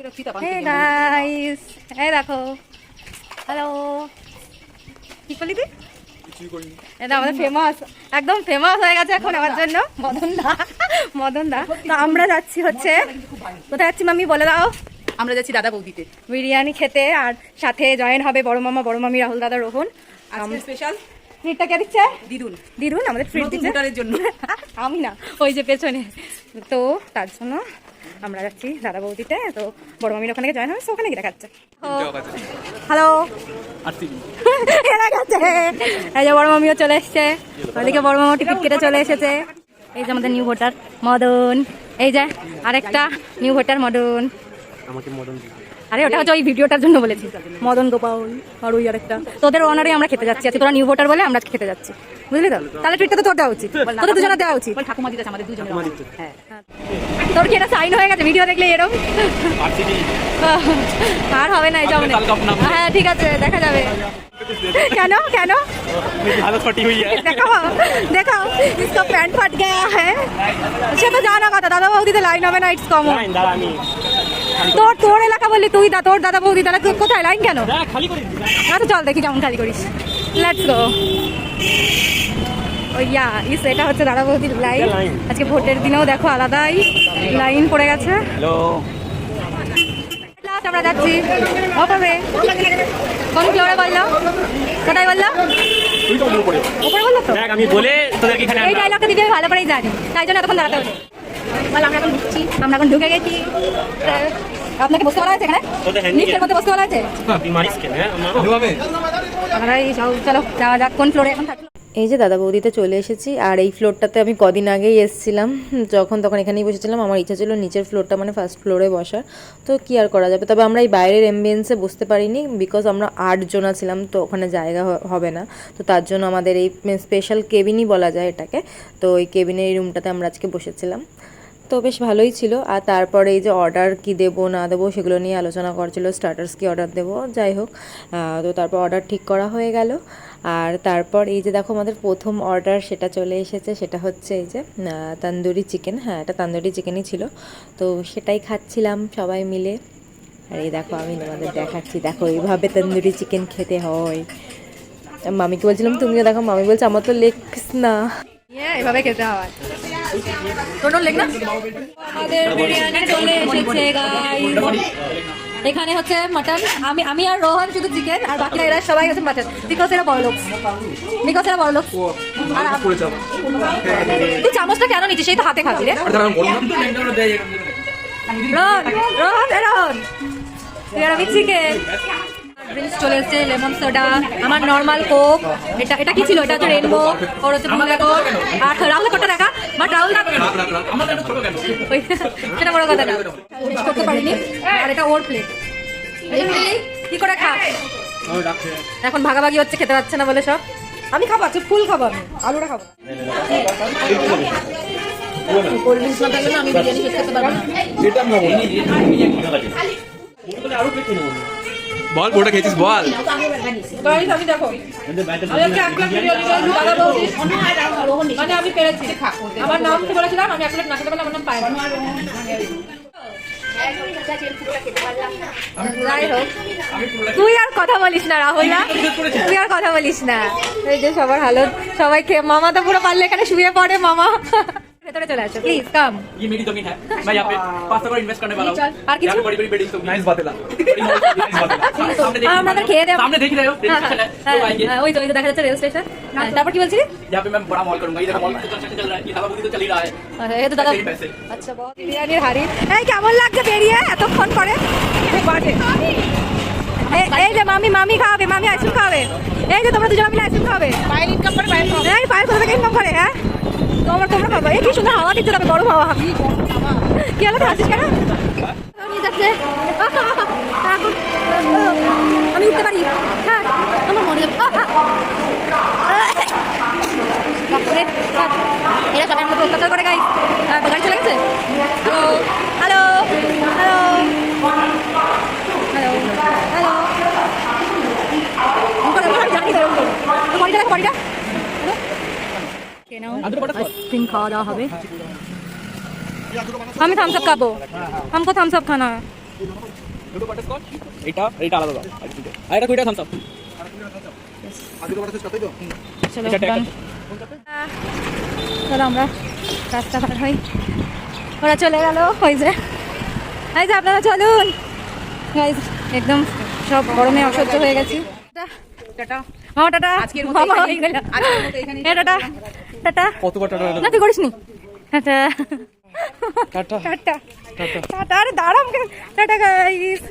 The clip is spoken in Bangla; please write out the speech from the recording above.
হে গাইস, এই দেখো। হ্যালো, কি করলি তুই? এটা আমাদের ফেমাস, একদম ফেমাস হয়ে গেছে এখন আমার জন্য মদন দা। তো আমরা যাচ্ছি হচ্ছে, কোথায় যাচ্ছি মাম্মি বলে দাও? আমরা যাচ্ছি দাদা বৌদিতে বিরিয়ানি খেতে, আর সাথে জয়েন হবে বড় মামা, বড় মামি, রাহুল দাদা, রোহন। আজকে স্পেশাল ট্রিটটা কে দিচ্ছে? দিদুন। দিদুন আমাদের ট্রিট দিচ্ছে ভোটারের জন্য। আমি না, ওই যে পেছনে। তো তার জন্য আমরা যাচ্ছি দাদা বৌদিতে। তো বড় মামির ওখানে জয়েন হবে, ওখানে গিয়ে দেখাচ্ছে। হ্যালো, এরা গেছে। এই যে বড় মামিও চলে এসছে, ওইদিকে বড় মামা টিকিট কেটে চলে এসেছে। এই যে আমাদের নিউ ভোটার মদন, এই যে আরেকটা নিউ ভোটার মদন। আরে ওটা হচ্ছে ওই ভিডিওটার জন্য বলেছি, মদন গোপাল। আর ওই আরেকটা, তোদের অনারে আমরা খেতে যাচ্ছি। তোরা নিউ ভোটার বলে আমরা খেতে যাচ্ছি, বুঝলি তো? তাহলে ট্রিটটা তো তোর দেওয়া উচিত, তোদের দুজনে দেওয়া উচিত। ঠাকুমা দিতে আমাদের দুজনে। হ্যাঁ, তোর কি এটা সাইন হয়ে গেছে? ভিডিও দেখলে এরকম আর হবে না, এটা হ্যাঁ ঠিক আছে, দেখা যাবে। কেন কেন দেখাও দেখাও, इसका पैंट फट गया है। সে তো জানা কথা, দাদা বৌদিতে লাইন হবে না, ইটস কমন। তোর এলাকা বললি তুই, তোর দাদা বৌদি, তাহলে কোথায় লাইন কেন? আচ্ছা চল দেখি কেমন খালি করিস, লেটস গো। ওইয়া ইস, এটা হচ্ছে দাদা বৌদির লাইন। আজকে ভোটের দিনেও দেখো আলাদাই লাইন পড়ে গেছে। আমরা যাচ্ছি ওপরে। কোন ফ্লোরে বললো? কোথায় বললো? ওপরে বললো তো। এই ডায়লগটা দিদি আমি ভালো করেই জানি, তাই জন্য এতক্ষণ দাঁড়াতে হলো। আমরা এখন ঢুকে গেছি। আপনাকে বসতে বলা হয়েছে এখানে? লিফটের মধ্যে বসতে বলা হয়েছে? চলো যাওয়া যাক। কোন ফ্লোরে এখন থাকলো? এই যে দাদা বৌদিতে চলে এসেছি। আর এই ফ্লোরটাতে আমি কদিন আগেই এসেছিলাম, তখন এখানেই বসেছিলাম। আমার ইচ্ছা ছিল নিচের ফ্লোরটা মানে ফার্স্ট ফ্লোরে বসার, তো কি আর করা যাবে। তবে আমরা এই বাইরের অ্যাম্বিয়েন্সে বসতে পারিনি, বিকজ আমরা 8 জনা ছিলাম, তো ওখানে জায়গা হবে না। তো তার জন্য আমাদের এই স্পেশাল কেবিনই বলা যায় এটাকে। তো এই কেবিনের এই রুমটাতে আমরা আজকে বসেছিলাম, তো বেশ ভালোই ছিল। আর তারপরে এই যে অর্ডার কি দেবো না দেবো সেগুলো নিয়ে আলোচনা করছিল, স্টার্টার্স কি অর্ডার দেবো, যাই হোক। তো তারপর অর্ডার ঠিক করা হয়ে গেল। আর তারপর এই যে দেখো আমাদের প্রথম অর্ডার সেটা চলে এসেছে, সেটা হচ্ছে এই যে তন্দুরি চিকেন। হ্যাঁ, এটা তন্দুরি চিকেনই ছিল, তো সেটাই খাচ্ছিলাম সবাই মিলে। আর এই দেখো আমি তোমাদের দেখাচ্ছি, দেখো এইভাবে তন্দুরি চিকেন খেতে হয়। মামিকে বলছিলাম তুমিও দেখো, মামি বলছে আমার তো লেগ পিস না, এভাবে খেতে হয়। আমাদের বিরিয়ানি চলে এসেছে গাইস। এখানে হচ্ছে মাটন, আমি আর রোহন শুধু চিকেন, আর বাকিরা এরা সবাই হচ্ছে মাটন, বিকজ এরা বড় লোক। তুই চামচটা কেন নিচ্ছিস? সেই তো হাতে খাবি রে। রোহন আমি চিকেন। ড্রিঙ্কস চলে এসেছে, লেমন সোডা, আমার নর্মাল কোক। এটা কি ছিল? এটা হচ্ছে রেনবো, ওর হচ্ছে ব্লু লেমন। আর রাহুলের কোটা দেখা, বাট রাহুল না, সেটা বড় কথা না, করতে পারিনি। আর এটা ওর প্লেট, কি করে খা? এখন ভাগাভাগি হচ্ছে, খেতে পাচ্ছে না বলে সব। আমি খাবো, আচ্ছা ফুল খাবো, আমি আলুটা খাবো। কোল্ড ড্রিঙ্কস না থাকলে আমি বিরিয়ানি শেষ করতে পারবো না। বল ওটা খেয়েছিস বল। আমি দেখো, মানে আমি পেরেছি, আমার নাম কি বলেছিলাম? আমি 1 প্লেট না খেতে পারলে আমার নাম পায় না। যাই হোক, তুই আর কথা বলিস না রাহুল, না তুই আর কথা বলিস না। এই যে সবার হালত, সবাই খেয়ে, মামা তো পুরো পারলে এখানে শুয়ে পড়ে। মামা ভেতরে চলে আসো প্লিজ, কাম। ये मेरी जमीन है, मैं यहाँ पे 5 करोड़ इन्वेस्ट करने वाला हूँ। আর কিছু बड़ी बड़ी बिल्डिंग, नाइस बातें ला, আমাদের খেয়ে দেব, सामने देख रहे हो रेल स्टेशन है, लोग आएंगे। ওই তো দেখা যাচ্ছে রেল স্টেশন। তারপর কি বলছিলি? यहाँ पे मैं बड़ा मॉल करूंगा, ये देखो मॉल कंस्ट्रक्शन चल रहा है, ये हवा तो चल ही रहा है। এই তো দাদা, আচ্ছা বহুত বিরিয়ানির হাড়ি। এই কেমন লাগছে বেরিয়ে এতক্ষণ পরে? এই যে মামি খাওয়াবে, মামি আইসক্রিম খাওয়াবে। এই যে তোমরা দুজন মিলে আইসক্রিম খাবে। পায়ের ইনকাম করে পায়ের কোথা থেকে ইনকাম করে? হ্যাঁ, তোমরা খাবো। এই কি সুন্দর হাওয়া দিচ্ছে, তবে গরম হাওয়া। কি হলো, আসিস কেন? আমি উঠতে পারি, হ্যাঁ আমার মনে এরা সবাই আমাকে অত্যাচার করে। গাড়ি চলে গেছে। Hello hello hello hello hello, ice cream खावा दावा হবে। আমি থামস আপ খাবো, हमको थम्स अप खाना है। দুটো বাটারস্কচ, এটা আলাদা দাও। আর এটা কুড়িটা থামস আপ। চলো এটা done। চলো আমরা রাস্তা পার হই, ওরা চলে গেল। ওই যে আপনারা চলুন গাইজ, একদম সব গরমে অসহ্য হয়ে গেছি। টাটা। মামা টাটা। আজকের মতো মামা এখানেই- হয়ে গেল। আজকের মতো এখানেই এ টাটা টাটা। কতবার টাটা না তুই করিসনি। Tata tata tata tata. আরে দাঁড়াম, টাটা গাইস।